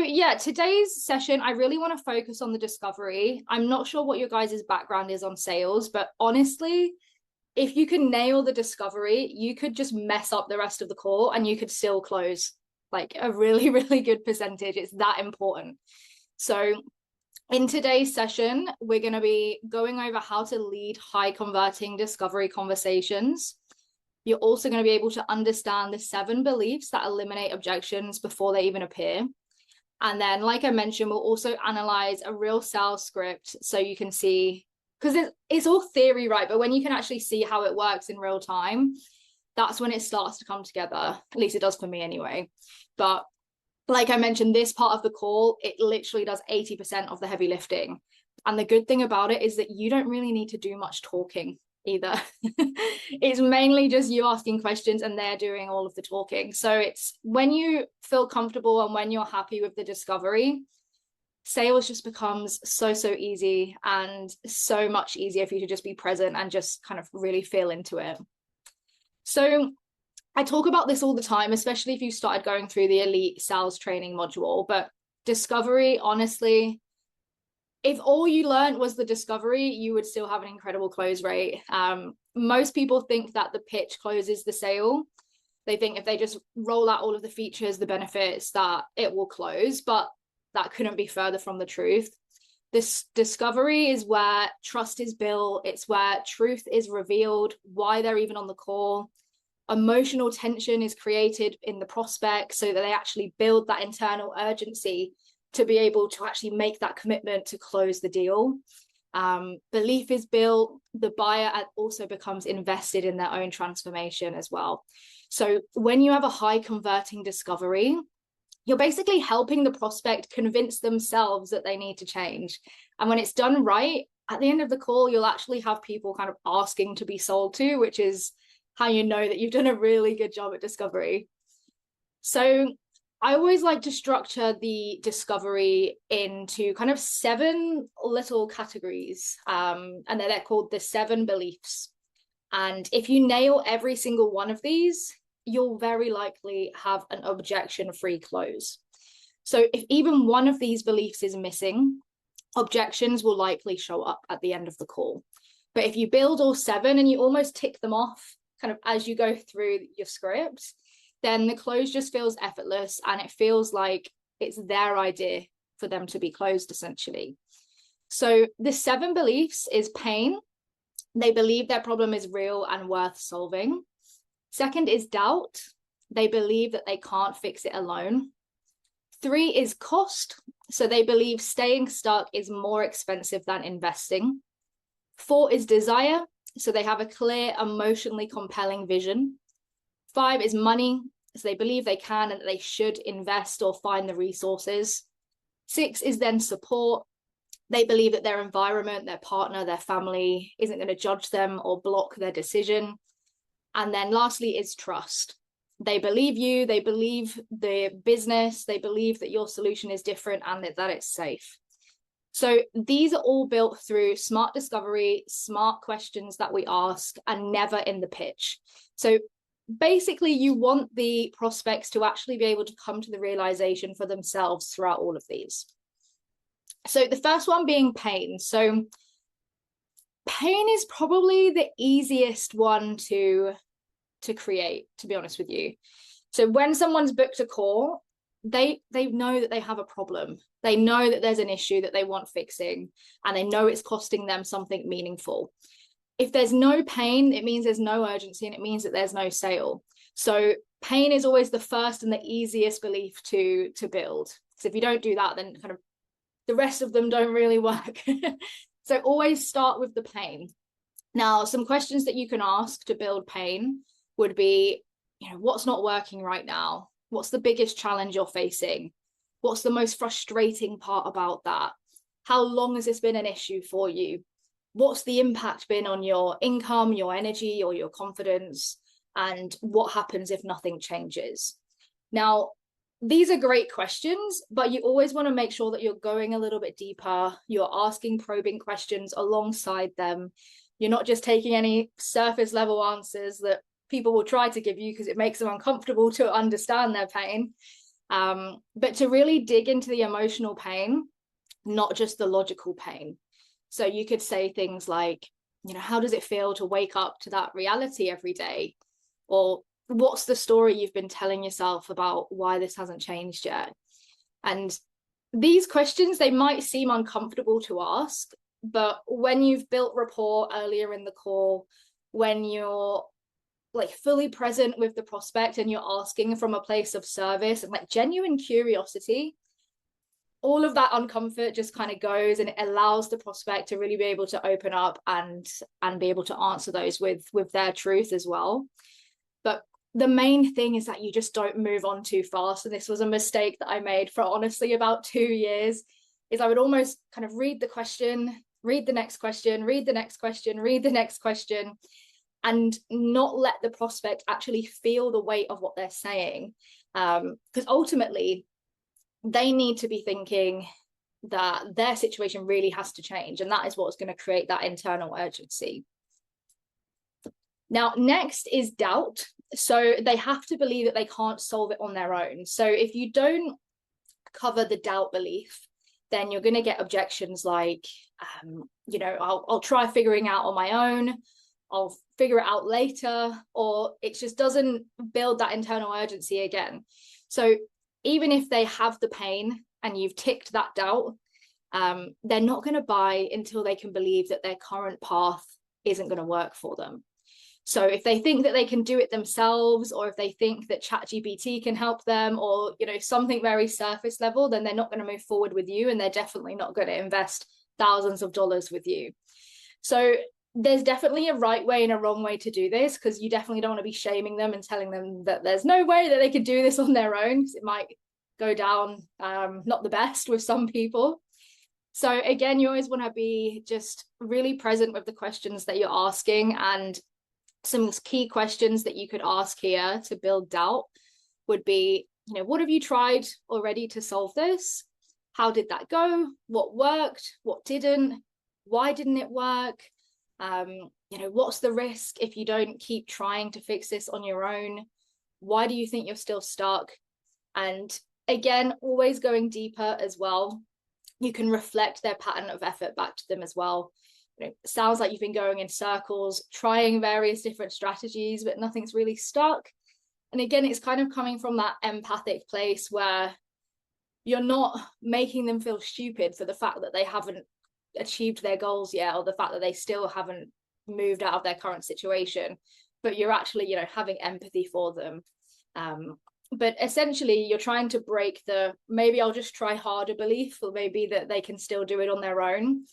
Yeah, today's session, I really want to focus on the discovery. I'm not sure what your guys' background is on sales, but honestly, if you can nail the discovery, you could just mess up the rest of the call and you could still close like a really, really good percentage. It's that important. So in today's session, we're going to be going over how to lead high converting discovery conversations. You're also going to be able to understand the 7 beliefs that eliminate objections before they even appear. And then, like I mentioned, we'll also analyze a real sales script so you can see, because it's all theory, right? But when you can actually see how it works in real time, that's when it starts to come together. At least it does for me anyway. But like I mentioned, this part of the call, it literally does 80% of the heavy lifting. And the good thing about it is that you don't really need to do much talking either. It's mainly just you asking questions and they're doing all of the talking. So it's when you feel comfortable and when you're happy with the discovery, sales just becomes so easy and so much easier for you to just be present and just kind of really feel into it. So I talk about this all the time, especially if you started going through the elite sales training module, but discovery, honestly, if all you learned was the discovery, you would still have an incredible close rate. Most people think that the pitch closes the sale. They think if they just roll out all of the features, the benefits, that it will close, but that couldn't be further from the truth. This discovery is where trust is built. It's where truth is revealed, why they're even on the call. Emotional tension is created in the prospect so that they actually build that internal urgency to be able to actually make that commitment to close the deal. Belief is built. The buyer also becomes invested in their own transformation as well. So when you have a high converting discovery, you're basically helping the prospect convince themselves that they need to change. And when it's done right, at the end of the call, you'll actually have people kind of asking to be sold to, which is how you know that you've done a really good job at discovery. So I always like to structure the discovery into kind of 7 little categories, and they're called the 7 beliefs. And if you nail every single one of these, you'll very likely have an objection-free close. So if even one of these beliefs is missing, objections will likely show up at the end of the call. But if you build all 7 and you almost tick them off kind of as you go through your script, then the close just feels effortless and it feels like it's their idea for them to be closed, essentially. So the 7 beliefs is pain. They believe their problem is real and worth solving. Second is doubt. They believe that they can't fix it alone. 3 is cost. So they believe staying stuck is more expensive than investing. 4 is desire. So they have a clear, emotionally compelling vision. 5 is money. So they believe they can and that they should invest or find the resources. 6 is then support. They believe that their environment, their partner, their family isn't going to judge them or block their decision. And then lastly is trust. They believe you, they believe the business, they believe that your solution is different and that it's safe. So these are all built through smart discovery, smart questions that we ask, and never in the pitch. So basically, you want the prospects to actually be able to come to the realization for themselves throughout all of these. So the first one being pain. So pain is probably the easiest one to create, to be honest with you. So when someone's booked a call, they know that they have a problem. They know that there's an issue that they want fixing, and they know it's costing them something meaningful. If there's no pain, it means there's no urgency, and it means that there's no sale. So pain is always the first and the easiest belief to build. So if you don't do that, then kind of the rest of them don't really work. So always start with the pain. Now, some questions that you can ask to build pain would be, what's not working right now? What's the biggest challenge you're facing? What's the most frustrating part about that? How long has this been an issue for you? What's the impact been on your income, your energy, or your confidence? And what happens if nothing changes? Now, these are great questions, but you always want to make sure that you're going a little bit deeper. You're asking probing questions alongside them. You're not just taking any surface level answers that people will try to give you because it makes them uncomfortable to understand their pain. But to really dig into the emotional pain, not just the logical pain. So you could say things like, how does it feel to wake up to that reality every day? Or what's the story you've been telling yourself about why this hasn't changed yet? And these questions, they might seem uncomfortable to ask, but when you've built rapport earlier in the call, when you're like fully present with the prospect and you're asking from a place of service and like genuine curiosity, all of that uncomfort just kind of goes, and it allows the prospect to really be able to open up and be able to answer those with their truth as well. But the main thing is that you just don't move on too fast. And this was a mistake that I made for honestly about 2 years, is I would almost kind of read the question, read the next question, read the next question, read the next question, and not let the prospect actually feel the weight of what they're saying. Because ultimately, they need to be thinking that their situation really has to change. And that is what's going to create that internal urgency. Now, next is doubt. So they have to believe that they can't solve it on their own. So if you don't cover the doubt belief, then you're going to get objections like, I'll try figuring out on my own. I'll figure it out later, or it just doesn't build that internal urgency again. So even if they have the pain and you've ticked that doubt, they're not going to buy until they can believe that their current path isn't going to work for them. So if they think that they can do it themselves, or if they think that ChatGPT can help them, or something very surface level, then they're not going to move forward with you, and they're definitely not going to invest thousands of dollars with you. So there's definitely a right way and a wrong way to do this, because you definitely don't want to be shaming them and telling them that there's no way that they could do this on their own, because it might go down not the best with some people. So again, you always want to be just really present with the questions that you're asking. And some key questions that you could ask here to build doubt would be, what have you tried already to solve this? How did that go? What worked? What didn't? Why didn't it work? What's the risk if you don't keep trying to fix this on your own? Why do you think you're still stuck? And again, always going deeper as well. You can reflect their pattern of effort back to them as well. It sounds like you've been going in circles, trying various different strategies, but nothing's really stuck. And again, it's kind of coming from that empathic place where you're not making them feel stupid for the fact that they haven't achieved their goals yet, or the fact that they still haven't moved out of their current situation, but you're actually having empathy for them. But essentially you're trying to break the maybe I'll just try harder belief, or maybe that they can still do it on their own,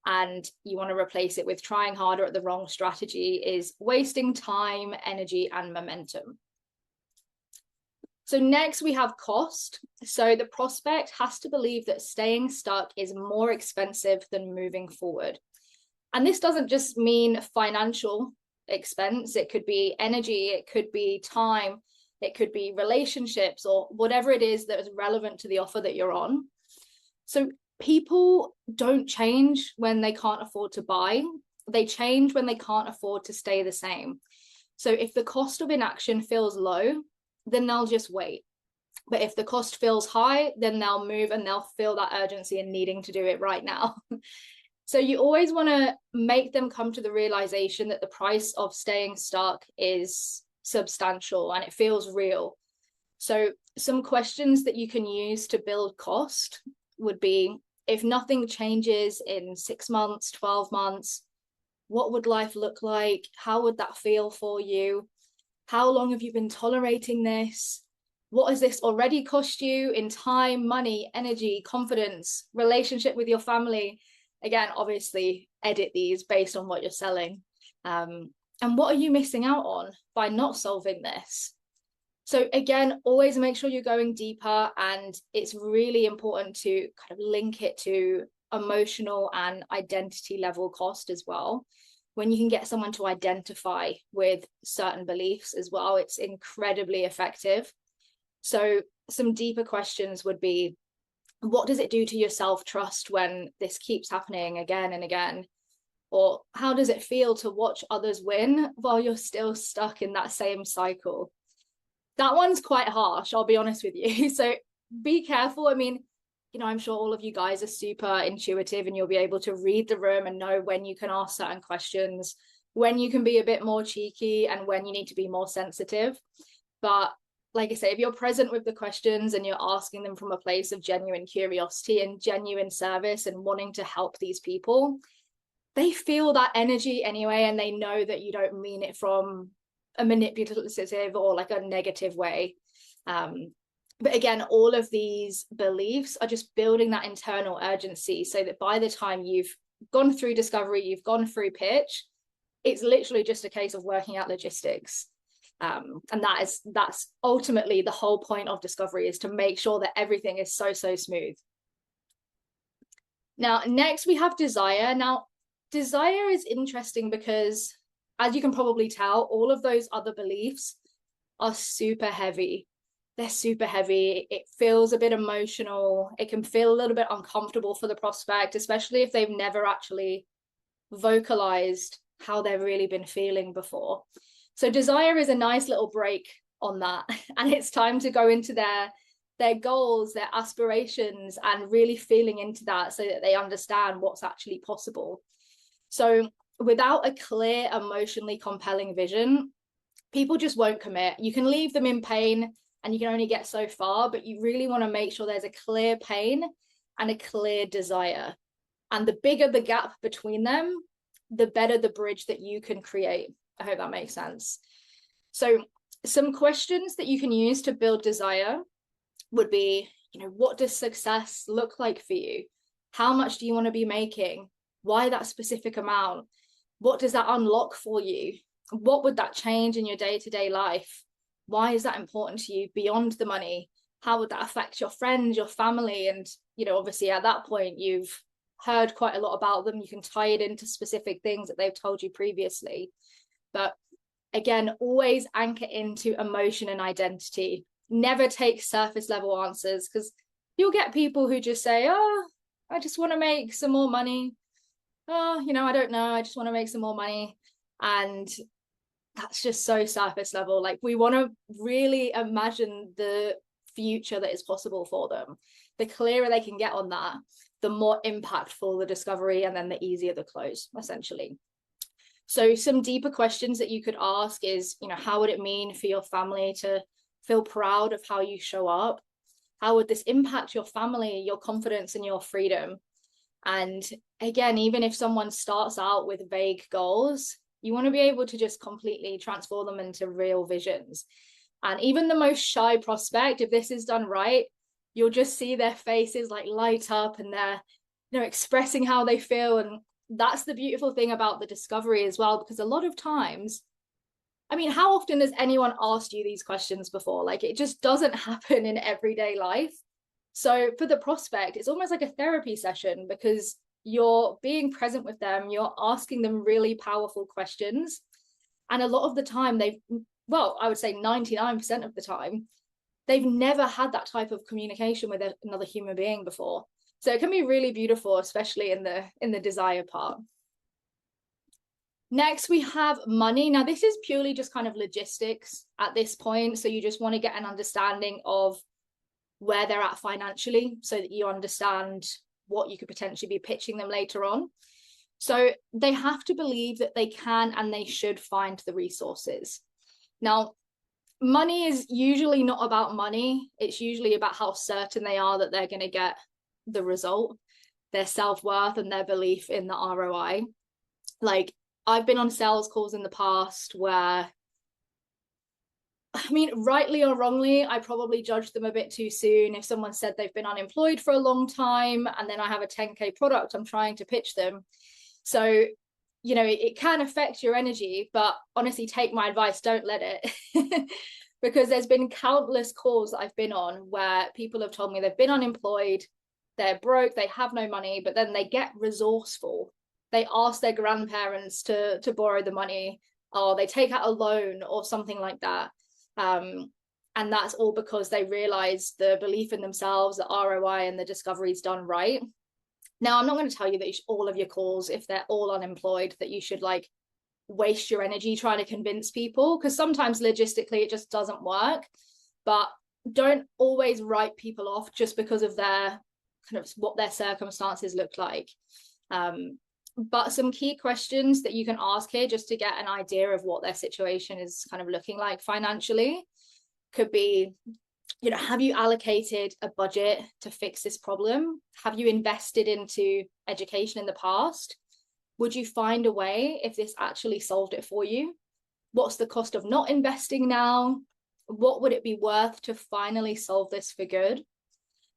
and you want to replace it with trying harder at the wrong strategy is wasting time, energy, and momentum. So next we have cost. So the prospect has to believe that staying stuck is more expensive than moving forward. And this doesn't just mean financial expense. It could be energy, it could be time, it could be relationships, or whatever it is that is relevant to the offer that you're on. So people don't change when they can't afford to buy. They change when they can't afford to stay the same. So if the cost of inaction feels low, then they'll just wait. But if the cost feels high, then they'll move, and they'll feel that urgency and needing to do it right now. So you always want to make them come to the realization that the price of staying stuck is substantial and it feels real. So some questions that you can use to build cost would be, if nothing changes in 6 months, 12 months, what would life look like? How would that feel for you? How long have you been tolerating this? What has this already cost you in time, money, energy, confidence, relationship with your family? Again, obviously, edit these based on what you're selling. And what are you missing out on by not solving this? So again, always make sure you're going deeper, and it's really important to kind of link it to emotional and identity level cost as well. When you can get someone to identify with certain beliefs as well, it's incredibly effective. So some deeper questions would be, what does it do to your self-trust when this keeps happening again and again? Or how does it feel to watch others win while you're still stuck in that same cycle? That one's quite harsh, I'll be honest with you. So be careful. I mean, I'm sure all of you guys are super intuitive and you'll be able to read the room and know when you can ask certain questions, when you can be a bit more cheeky, and when you need to be more sensitive. But like I say, if you're present with the questions and you're asking them from a place of genuine curiosity and genuine service and wanting to help these people, they feel that energy anyway, and they know that you don't mean it from a manipulative or like a negative way. But again, all of these beliefs are just building that internal urgency so that by the time you've gone through discovery, you've gone through pitch, it's literally just a case of working out logistics. And that's ultimately the whole point of discovery, is to make sure that everything is so smooth. Now, next we have desire. Now, desire is interesting because, as you can probably tell, all of those other beliefs are super heavy. They're super heavy. It feels a bit emotional. It can feel a little bit uncomfortable for the prospect, especially if they've never actually vocalized how they've really been feeling before. So desire is a nice little break on that. And it's time to go into their goals, their aspirations, and really feeling into that so that they understand what's actually possible. So without a clear, emotionally compelling vision, people just won't commit. You can leave them in pain and you can only get so far, but you really want to make sure there's a clear pain and a clear desire. And the bigger the gap between them, the better the bridge that you can create. I hope that makes sense. So some questions that you can use to build desire would be, what does success look like for you? How much do you want to be making? Why that specific amount? What does that unlock for you? What would that change in your day-to-day life? Why is that important to you beyond the money? How would that affect your friends, your family? And, obviously at that point, you've heard quite a lot about them. You can tie it into specific things that they've told you previously. But again, always anchor into emotion and identity. Never take surface level answers, because you'll get people who just say, oh, I just want to make some more money. Oh, I don't know. I just want to make some more money. And that's just so surface level. Like, we want to really imagine the future that is possible for them. The clearer they can get on that, the more impactful the discovery, and then the easier the close, essentially. So some deeper questions that you could ask is, how would it mean for your family to feel proud of how you show up? How would this impact your family, your confidence, and your freedom? And again, even if someone starts out with vague goals, you want to be able to just completely transform them into real visions. And even the most shy prospect, if this is done right, you'll just see their faces like light up, and they're expressing how they feel. And that's the beautiful thing about the discovery as well, because a lot of times, I mean, how often has anyone asked you these questions before? Like, it just doesn't happen in everyday life. So for the prospect, it's almost like a therapy session, because you're being present with them, you're asking them really powerful questions. And a lot of the time I would say 99% of the time, they've never had that type of communication with another human being before. So it can be really beautiful, especially in the desire part. Next, we have money. Now, this is purely just kind of logistics at this point. So you just want to get an understanding of where they're at financially, so that you understand what you could potentially be pitching them later on. So they have to believe that they can and they should find the resources. Now, money is usually not about money. It's usually about how certain they are that they're going to get the result, their self-worth, and their belief in the ROI. Like, I've been on sales calls in the past where, I mean, rightly or wrongly, I probably judged them a bit too soon. If someone said they've been unemployed for a long time, and then I have a 10K product I'm trying to pitch them. So, it can affect your energy, but honestly, take my advice, don't let it. Because there's been countless calls that I've been on where people have told me they've been unemployed, they're broke, they have no money, but then they get resourceful. They ask their grandparents to borrow the money, or they take out a loan or something like that. And that's all because they realize the belief in themselves, the ROI, and the discovery's done right. Now, I'm not going to tell you that all of your calls, if they're all unemployed, that you should like waste your energy trying to convince people, because sometimes logistically it just doesn't work. But don't always write people off just because of their kind of what their circumstances look like. But some key questions that you can ask here just to get an idea of what their situation is kind of looking like financially could be, you know, have you allocated a budget to fix this problem? Have you invested into education in the past? Would you find a way if this actually solved it for you? What's the cost of not investing now? What would it be worth to finally solve this for good?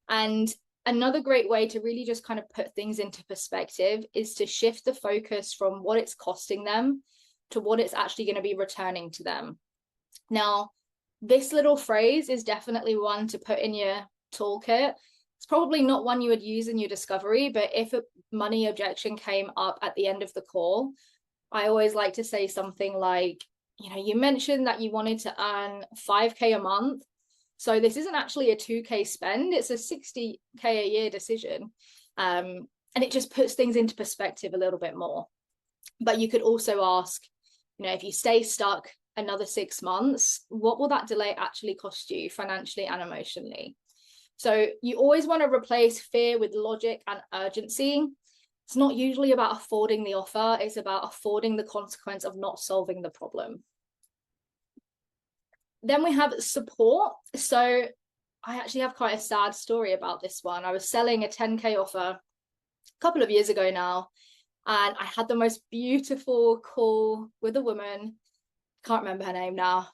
And another great way to really just kind of put things into perspective is to shift the focus from what it's costing them to what it's actually going to be returning to them. Now, this little phrase is definitely one to put in your toolkit. It's probably not one you would use in your discovery, but if a money objection came up at the end of the call, I always like to say something like, you know, you mentioned that you wanted to earn 5K a month. So this isn't actually a 2K spend, it's a 60K a year decision. And it just puts things into perspective a little bit more. But you could also ask, you know, if you stay stuck another 6 months, what will that delay actually cost you financially and emotionally? So you always want to replace fear with logic and urgency. It's not usually about affording the offer, it's about affording the consequence of not solving the problem. Then we have support. So I actually have quite a sad story about this one. I was selling a 10K offer a couple of years ago now, and I had the most beautiful call with a woman. Can't remember her name now.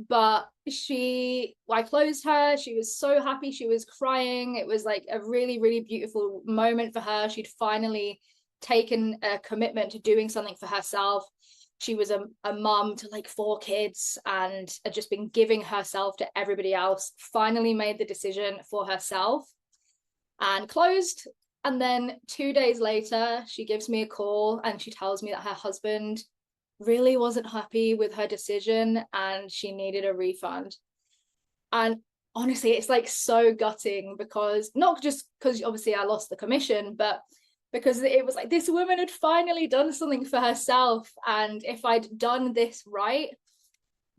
But I closed her. She was so happy. She was crying. It was like a really, really beautiful moment for her. She'd finally taken a commitment to doing something for herself. She was a mum to like 4 kids and had just been giving herself to everybody else, finally made the decision for herself and closed. And then 2 days later, she gives me a call and she tells me that her husband really wasn't happy with her decision and she needed a refund. And honestly, it's like so gutting, because not just because obviously I lost the commission, but because it was like this woman had finally done something for herself, and if I'd done this right,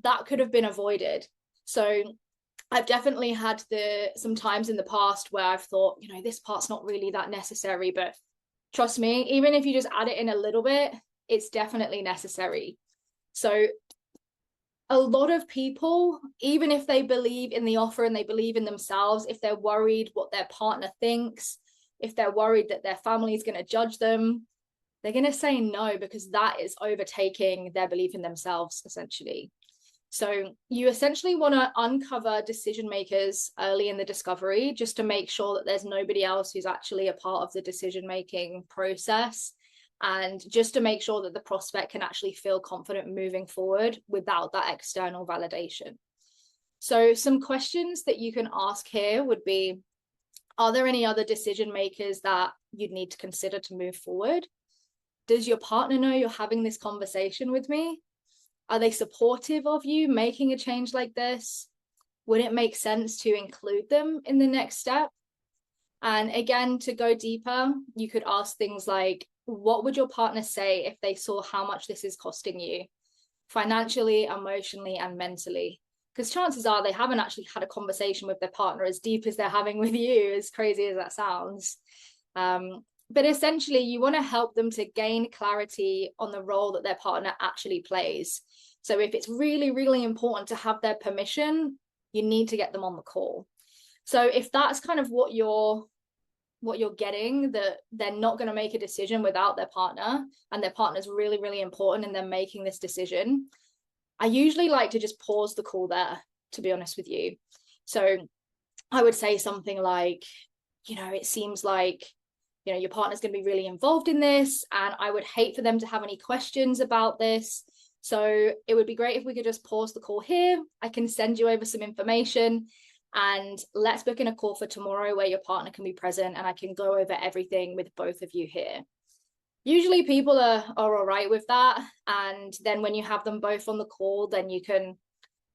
that could have been avoided. So I've definitely had some times in the past where I've thought, you know, this part's not really that necessary, but trust me, even if you just add it in a little bit, it's definitely necessary. So a lot of people, even if they believe in the offer and they believe in themselves, if they're worried what their partner thinks, if they're worried that their family is going to judge them, they're going to say no, because that is overtaking their belief in themselves, essentially. So you essentially want to uncover decision makers early in the discovery, just to make sure that there's nobody else who's actually a part of the decision-making process, and just to make sure that the prospect can actually feel confident moving forward without that external validation. So some questions that you can ask here would be, are there any other decision makers that you'd need to consider to move forward? Does your partner know you're having this conversation with me? Are they supportive of you making a change like this? Would it make sense to include them in the next step? And again, to go deeper, you could ask things like, what would your partner say if they saw how much this is costing you financially, emotionally, and mentally? Because chances are they haven't actually had a conversation with their partner as deep as they're having with you, as crazy as that sounds. But essentially, you want to help them to gain clarity on the role that their partner actually plays. So if it's really, really important to have their permission, you need to get them on the call. So if that's kind of what you're getting, that they're not going to make a decision without their partner, and their partner's really, really important in them making this decision, I usually like to just pause the call there, to be honest with you. So I would say something like, you know, it seems like, you know, your partner's going to be really involved in this, and I would hate for them to have any questions about this. So it would be great if we could just pause the call here. I can send you over some information, and let's book in a call for tomorrow where your partner can be present and I can go over everything with both of you here. Usually people are all right with that. And then when you have them both on the call, then you can,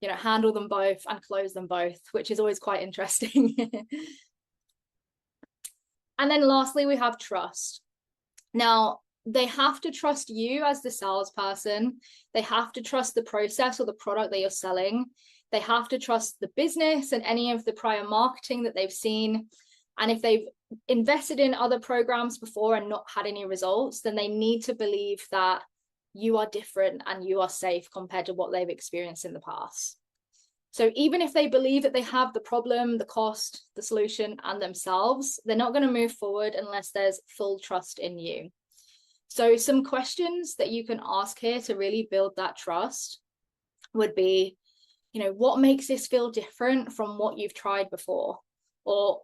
you know, handle them both and close them both, which is always quite interesting. And then lastly, we have trust. Now, they have to trust you as the salesperson. They have to trust the process or the product that you're selling. They have to trust the business and any of the prior marketing that they've seen. And if they've invested in other programs before and not had any results, then they need to believe that you are different and you are safe compared to what they've experienced in the past. So even if they believe that they have the problem, the cost, the solution, and themselves, they're not going to move forward unless there's full trust in you. So some questions that you can ask here to really build that trust would be, what makes this feel different from what you've tried before? Or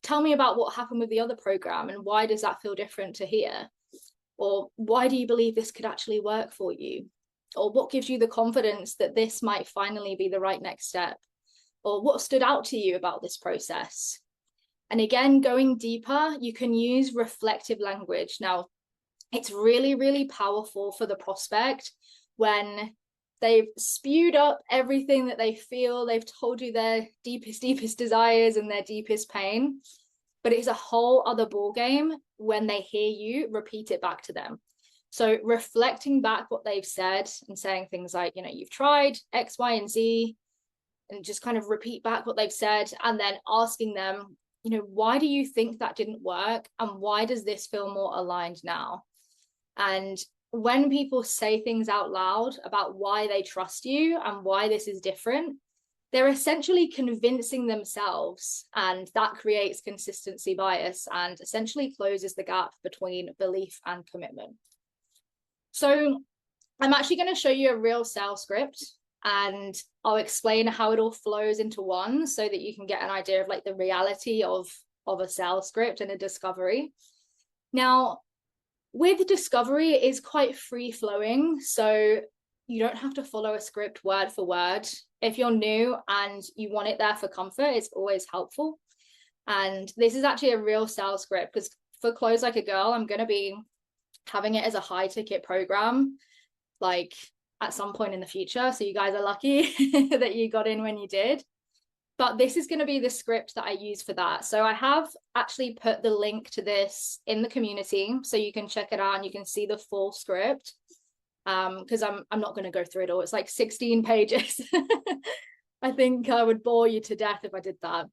tell me about what happened with the other program and why does that feel different to here? Or why do you believe this could actually work for you? Or what gives you the confidence that this might finally be the right next step? Or what stood out to you about this process? And again, going deeper, you can use reflective language. Now, it's really, really powerful for the prospect when they've spewed up everything that they feel, they've told you their deepest desires and their deepest pain. But it's a whole other ball game when they hear you repeat it back to them. So reflecting back what they've said and saying things like, you've tried X, Y, and Z, and just kind of repeat back what they've said, and then asking them, why do you think that didn't work? And why does this feel more aligned now? And when people say things out loud about why they trust you and why this is different, they're essentially convincing themselves, and that creates consistency bias and essentially closes the gap between belief and commitment. So I'm actually going to show you a real sales script, and I'll explain how it all flows into one so that you can get an idea of like the reality of a sales script and a discovery. Now, with discovery, it is quite free flowing, so you don't have to follow a script word for word. If you're new and you want it there for comfort, it's always helpful. And this is actually a real sales script, because for Close Like a Girl, I'm going to be having it as a high ticket program, like at some point in the future. So you guys are lucky that you got in when you did. But this is going to be the script that I use for that. So I have actually put the link to this in the community, so you can check it out and you can see the full script. Because I'm not going to go through it all. It's like 16 pages. I think I would bore you to death if I did that.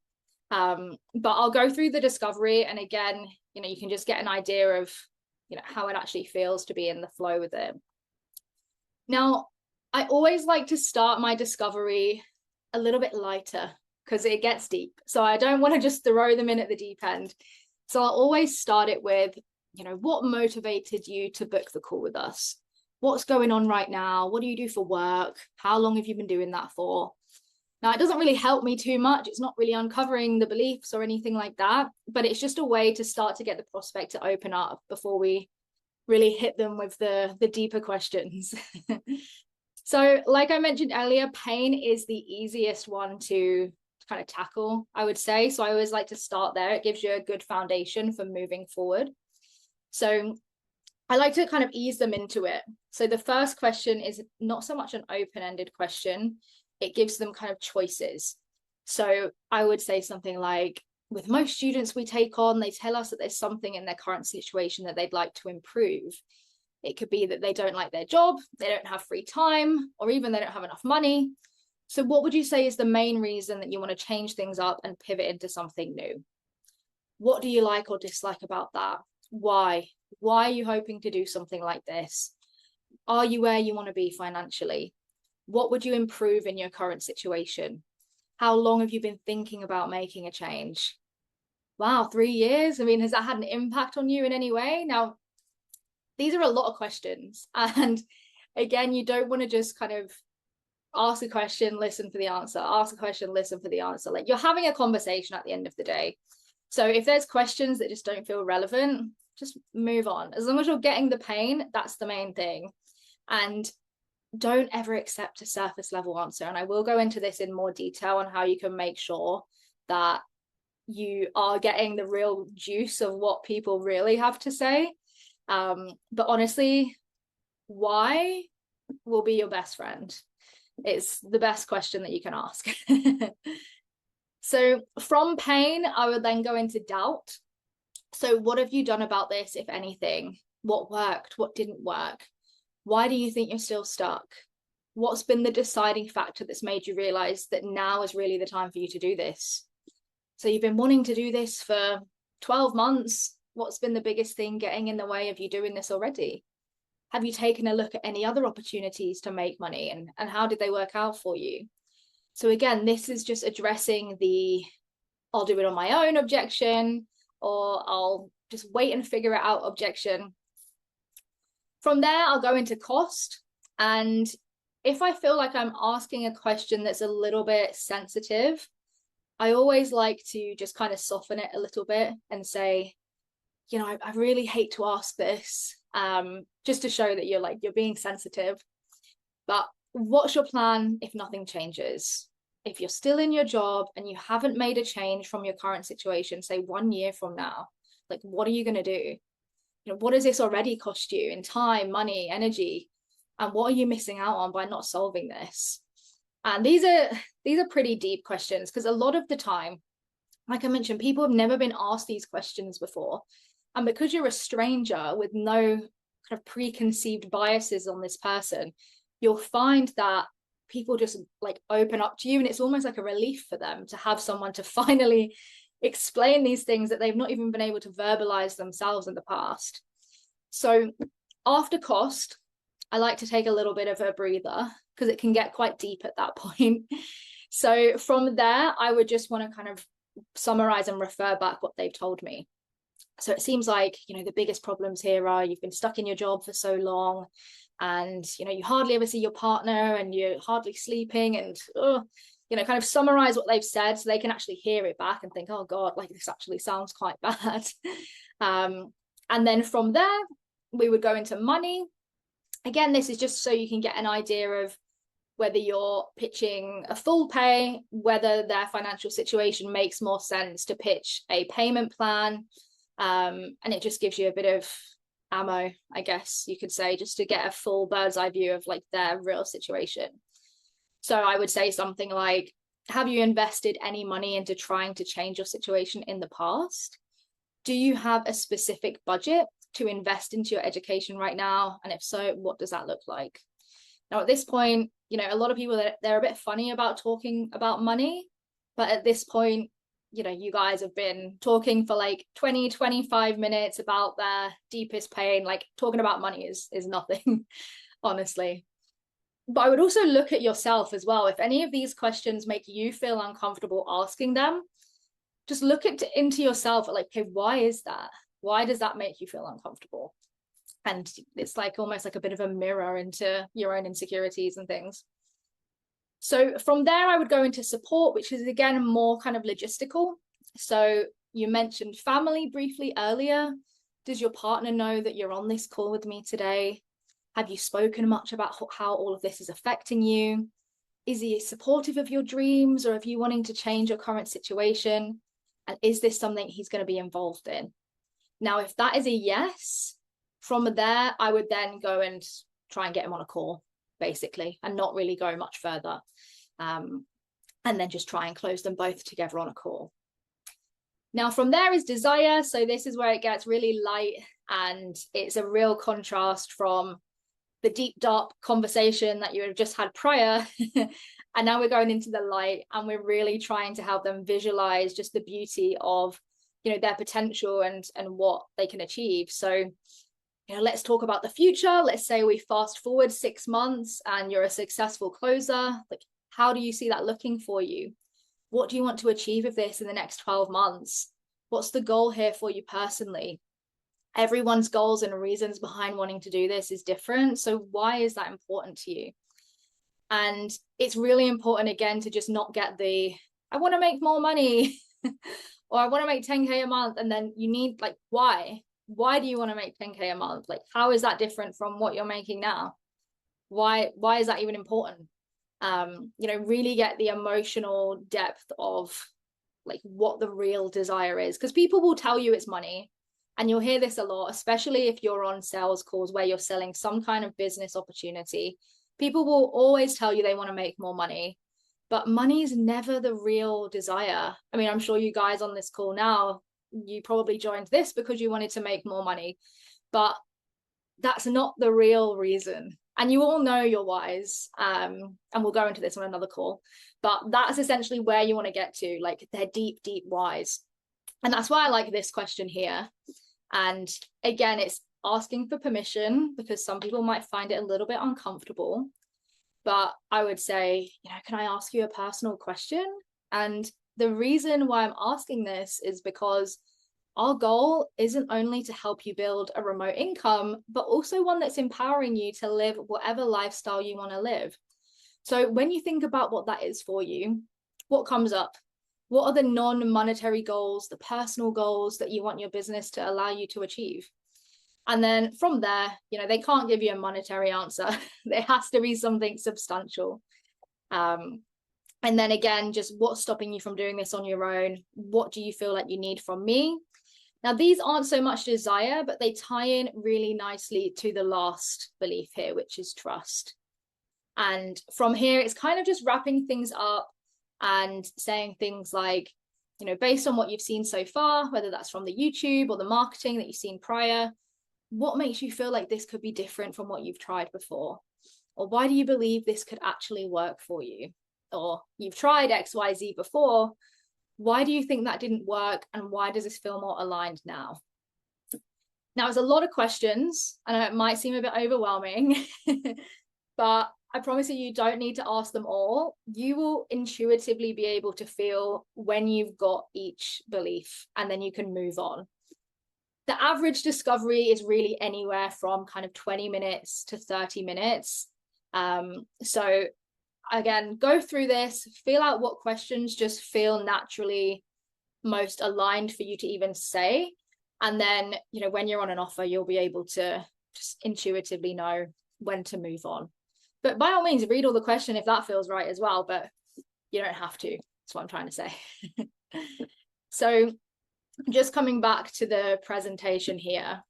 But I'll go through the discovery, and again, you can just get an idea of how it actually feels to be in the flow with it. Now, I always like to start my discovery a little bit lighter because it gets deep. So I don't want to just throw them in at the deep end. So I'll always start it with, what motivated you to book the call with us? What's going on right now? What do you do for work? How long have you been doing that for? Now, it doesn't really help me too much. It's not really uncovering the beliefs or anything like that, but it's just a way to start to get the prospect to open up before we really hit them with the deeper questions. So like I mentioned earlier, pain is the easiest one to kind of tackle, I would say. So I always like to start there. It gives you a good foundation for moving forward. So I like to kind of ease them into it. So the first question is not so much an open-ended question. It gives them kind of choices. So I would say something like, with most students we take on, they tell us that there's something in their current situation that they'd like to improve. It could be that they don't like their job, they don't have free time, or even they don't have enough money. So what would you say is the main reason that you want to change things up and pivot into something new? What do you like or dislike about that? Why? Why are you hoping to do something like this? Are you where you want to be financially? What would you improve in your current situation? How long have you been thinking about making a change? Wow, 3 years? I mean, has that had an impact on you in any way? Now, these are a lot of questions. And again, you don't want to just kind of ask a question, listen for the answer, ask a question, listen for the answer. Like, you're having a conversation at the end of the day. So if there's questions that just don't feel relevant, just move on. As long as you're getting the pain, that's the main thing. And don't ever accept a surface level answer. And I will go into this in more detail on how you can make sure that you are getting the real juice of what people really have to say. But honestly, why will be your best friend? It's the best question that you can ask. So from pain, I would then go into doubt. So what have you done about this, if anything? What worked? What didn't work? Why do you think you're still stuck? what's been the deciding factor that's made you realize that now is really the time for you to do this? So you've been wanting to do this for 12 months. What's been the biggest thing getting in the way of you doing this already? Have you taken a look at any other opportunities to make money, and how did they work out for you? So again, this is just addressing the I'll do it on my own objection, or I'll just wait and figure it out objection. From there, I'll go into cost. And if I feel like I'm asking a question that's a little bit sensitive, I always like to just kind of soften it a little bit and say, you know, I really hate to ask this, just to show that you're being sensitive. But what's your plan if nothing changes? If you're still in your job and you haven't made a change from your current situation, say 1 year from now, like, what are you going to do? You know, what does this already cost you in time, money, energy? And what are you missing out on by not solving this? And these are pretty deep questions, because a lot of the time, like I mentioned, people have never been asked these questions before. And because you're a stranger with no kind of preconceived biases on this person, you'll find that people just like open up to you, and it's almost like a relief for them to have someone to finally explain these things that they've not even been able to verbalize themselves in the past. So after cost, I like to take a little bit of a breather, because it can get quite deep at that point. So from there, I would just want to kind of summarize and refer back what they've told me. So it seems like, you know, the biggest problems here are you've been stuck in your job for so long, and, you know, you hardly ever see your partner, and you're hardly sleeping, and, you know, kind of summarize what they've said so they can actually hear it back and think, oh God, like this actually sounds quite bad. And then from there, we would go into money. Again, this is just so you can get an idea of whether you're pitching a full pay, whether their financial situation makes more sense to pitch a payment plan. And it just gives you a bit of ammo, I guess you could say, just to get a full bird's eye view of like their real situation. So I would say something like, have you invested any money into trying to change your situation in the past? Do you have a specific budget to invest into your education right now? And if so, what does that look like? Now, at this point, you know, a lot of people, they're a bit funny about talking about money, but at this point, you know, you guys have been talking for like 20-25 minutes about their deepest pain. Like, talking about money is nothing, honestly. But I would also look at yourself as well. If any of these questions make you feel uncomfortable asking them, just look into yourself, like, okay, why is that? Why does that make you feel uncomfortable? And it's like almost like a bit of a mirror into your own insecurities and things. So from there, I would go into support, which is, again, more kind of logistical. So you mentioned family briefly earlier. Does your partner know that you're on this call with me today? Have you spoken much about how all of this is affecting you? Is he supportive of your dreams, or of you wanting to change your current situation? And is this something he's going to be involved in? Now, if that is a yes, from there, I would then go and try and get him on a call, basically, and not really go much further. And then just try and close them both together on a call. Now, from there is desire. So this is where it gets really light, and it's a real contrast from the deep, dark conversation that you have just had prior. And now we're going into the light, and we're really trying to help them visualize just the beauty of, you know, their potential and what they can achieve. So, you know, let's talk about the future. Let's say we fast forward 6 months and you're a successful closer. Like, how do you see that looking for you? What do you want to achieve of this in the next 12 months? What's the goal here for you personally? Everyone's goals and reasons behind wanting to do this is different. So why is that important to you? And it's really important, again, to just not get the, I want to make more money or I want to make 10K a month. And then you need, like, why? Why do you want to make 10K a month? Like, how is that different from what you're making now? Why is that even important? You know, really get the emotional depth of like what the real desire is, because people will tell you it's money, and you'll hear this a lot, especially if you're on sales calls where you're selling some kind of business opportunity. People will always tell you they want to make more money, but money is never the real desire. I mean, I'm sure you guys on this call now, you probably joined this because you wanted to make more money, but that's not the real reason. And you all know your whys, and we'll go into this on another call, but that's essentially where you want to get to, like their deep, deep whys. And that's why I like this question here. And again, it's asking for permission, because some people might find it a little bit uncomfortable. But I would say, can I ask you a personal question? And the reason why I'm asking this is because our goal isn't only to help you build a remote income, but also one that's empowering you to live whatever lifestyle you want to live. So when you think about what that is for you, what comes up? What are the non-monetary goals, the personal goals that you want your business to allow you to achieve? And then from there, they can't give you a monetary answer. There has to be something substantial. And then again, just what's stopping you from doing this on your own? What do you feel like you need from me? Now, these aren't so much desire, but they tie in really nicely to the last belief here, which is trust. And from here, it's kind of just wrapping things up and saying things like, based on what you've seen so far, whether that's from the YouTube or the marketing that you've seen prior, what makes you feel like this could be different from what you've tried before? Or why do you believe this could actually work for you? Or you've tried XYZ before. Why do you think that didn't work? And why does this feel more aligned now? Now, it's a lot of questions. I know it might seem a bit overwhelming, but I promise you don't need to ask them all. You will intuitively be able to feel when you've got each belief, and then you can move on. The average discovery is really anywhere from kind of 20 minutes to 30 minutes. So again, go through this, feel out what questions just feel naturally most aligned for you to even say. And then, when you're on an offer, you'll be able to just intuitively know when to move on. But by all means, read all the question if that feels right as well, but you don't have to. That's what I'm trying to say. So just coming back to the presentation here,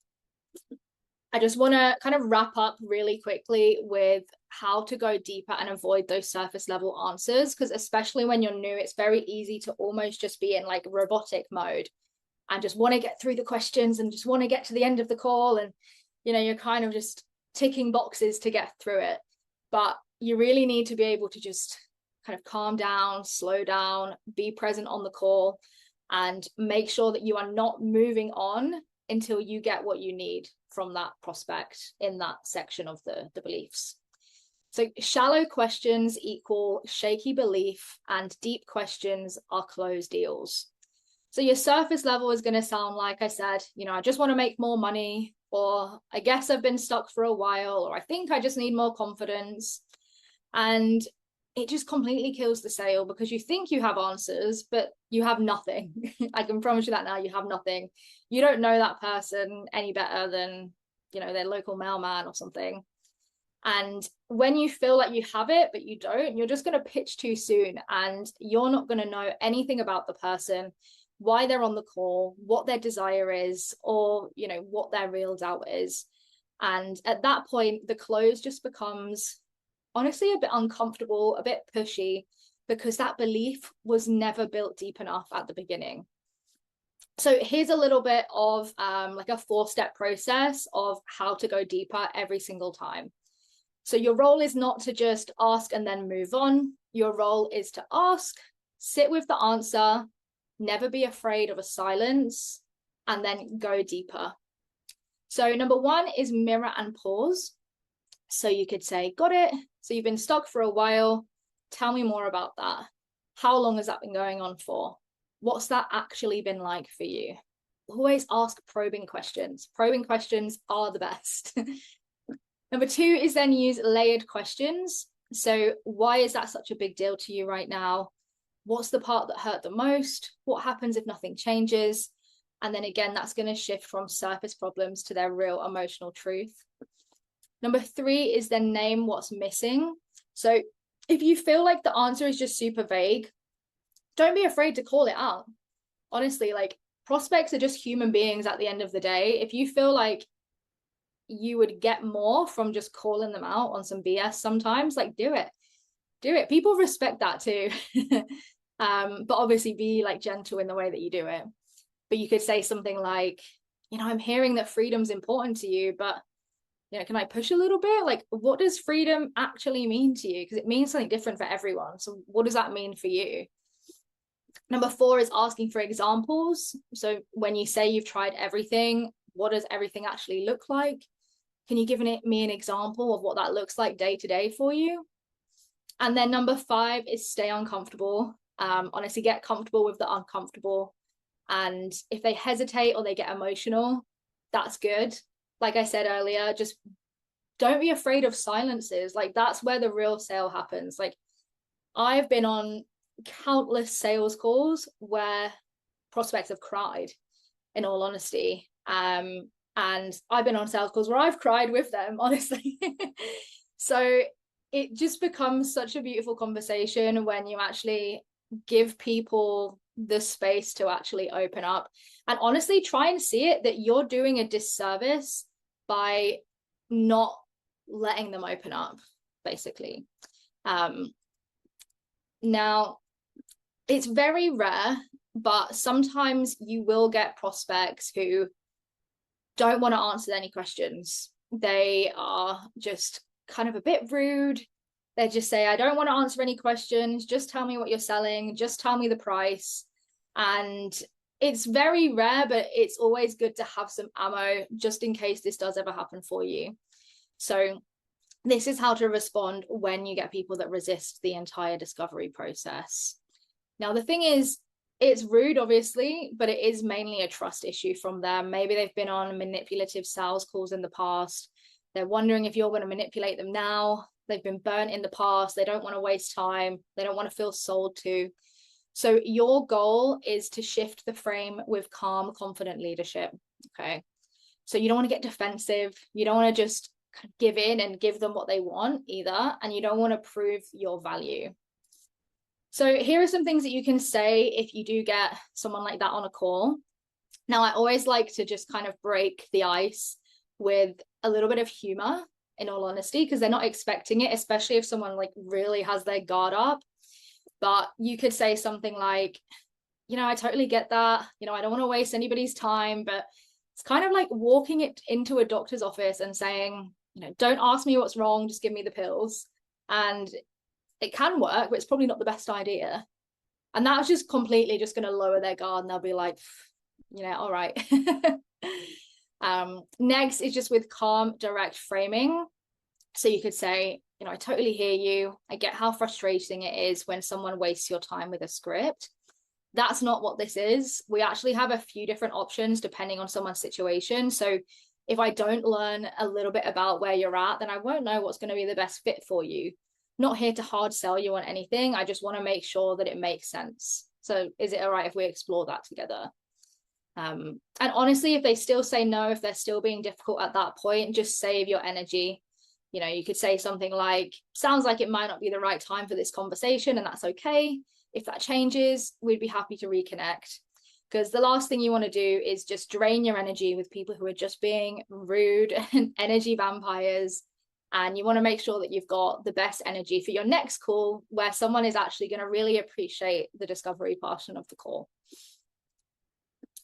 I just want to kind of wrap up really quickly with how to go deeper and avoid those surface level answers, because especially when you're new, it's very easy to almost just be in like robotic mode and just want to get through the questions and just want to get to the end of the call. And, you're kind of just ticking boxes to get through it. But you really need to be able to just kind of calm down, slow down, be present on the call, and make sure that you are not moving on until you get what you need from that prospect in that section of the beliefs. So shallow questions equal shaky belief, and deep questions are closed deals. So your surface level is going to sound like I said, I just want to make more money, or I guess I've been stuck for a while, or I think I just need more confidence. And it just completely kills the sale, because you think you have answers, but you have nothing. I can promise you that now, you have nothing. You don't know that person any better than, their local mailman or something. And when you feel like you have it, but you don't, you're just going to pitch too soon, and you're not going to know anything about the person, why they're on the call, what their desire is, or, what their real doubt is. And at that point, the close just becomes honestly a bit uncomfortable, a bit pushy, because that belief was never built deep enough at the beginning. So here's a little bit of like a 4-step process of how to go deeper every single time. So your role is not to just ask and then move on. Your role is to ask, sit with the answer, never be afraid of a silence, and then go deeper. So number 1 is mirror and pause. So you could say, got it. So you've been stuck for a while. Tell me more about that. How long has that been going on for? What's that actually been like for you? Always ask probing questions. Probing questions are the best. Number 2 is then use layered questions. So why is that such a big deal to you right now? What's the part that hurt the most? What happens if nothing changes? And then again, that's going to shift from surface problems to their real emotional truth. Number 3 is then name what's missing. So if you feel like the answer is just super vague, don't be afraid to call it out. Honestly, like, prospects are just human beings at the end of the day. If you feel like you would get more from just calling them out on some BS sometimes, like, do it. People respect that too. But obviously be like gentle in the way that you do it. But you could say something like, I'm hearing that freedom's important to you, but can I push a little bit? Like, what does freedom actually mean to you? Because it means something different for everyone. So what does that mean for you? Number 4 is asking for examples. So when you say you've tried everything, what does everything actually look like? Can you give me an example of what that looks like day to day for you? And then number 5 is stay uncomfortable. Honestly, get comfortable with the uncomfortable. And if they hesitate or they get emotional, that's good. Like I said earlier, just don't be afraid of silences. Like, that's where the real sale happens. Like, I've been on countless sales calls where prospects have cried, in all honesty. And I've been on sales calls where I've cried with them, honestly. So it just becomes such a beautiful conversation when you actually give people the space to actually open up. And honestly, try and see it that you're doing a disservice by not letting them open up, basically. Now, it's very rare, but sometimes you will get prospects who don't want to answer any questions. They are just kind of a bit rude. They just say, I don't want to answer any questions. Just tell me what you're selling. Just tell me the price. And it's very rare, but it's always good to have some ammo just in case this does ever happen for you. So this is how to respond when you get people that resist the entire discovery process. Now, the thing is, it's rude, obviously, but it is mainly a trust issue from them. Maybe they've been on manipulative sales calls in the past. They're wondering if you're going to manipulate them now. They've been burnt in the past. They don't want to waste time. They don't want to feel sold to. So your goal is to shift the frame with calm, confident leadership. Okay. So you don't want to get defensive. You don't want to just give in and give them what they want either. And you don't want to prove your value. So here are some things that you can say if you do get someone like that on a call. Now, I always like to just kind of break the ice with a little bit of humor, in all honesty, because they're not expecting it, especially if someone like really has their guard up. But you could say something like, I totally get that. I don't want to waste anybody's time, but it's kind of like walking it into a doctor's office and saying, don't ask me what's wrong, just give me the pills. And it can work, but it's probably not the best idea. And that's just completely just going to lower their guard, and they'll be like, all right. Next is just with calm, direct framing. So you could say, I totally hear you. I get how frustrating it is when someone wastes your time with a script. That's not what this is. We actually have a few different options depending on someone's situation. So if I don't learn a little bit about where you're at, then I won't know what's going to be the best fit for you. Not here to hard sell you on anything. I just want to make sure that it makes sense. So is it all right if we explore that together? And honestly, if they still say no, if they're still being difficult at that point, just save your energy. You could say something like, sounds like it might not be the right time for this conversation, and that's okay. If that changes, we'd be happy to reconnect. Because the last thing you want to do is just drain your energy with people who are just being rude and energy vampires. And you want to make sure that you've got the best energy for your next call, where someone is actually going to really appreciate the discovery portion of the call.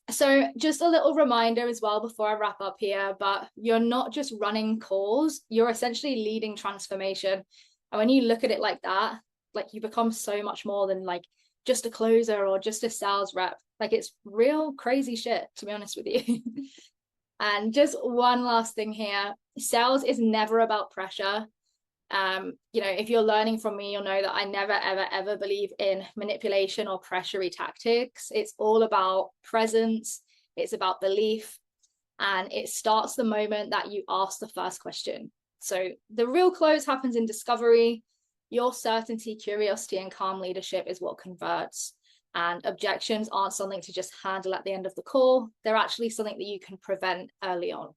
So just a little reminder as well before I wrap up here, but you're not just running calls, you're essentially leading transformation. And when you look at it like that, like, you become so much more than like just a closer or just a sales rep. Like, it's real crazy shit, to be honest with you. And just one last thing here, sales is never about pressure. If you're learning from me, you'll know that I never, ever, ever believe in manipulation or pressury tactics. It's all about presence. It's about belief. And it starts the moment that you ask the first question. So the real close happens in discovery. Your certainty, curiosity, and calm leadership is what converts. And objections aren't something to just handle at the end of the call. They're actually something that you can prevent early on.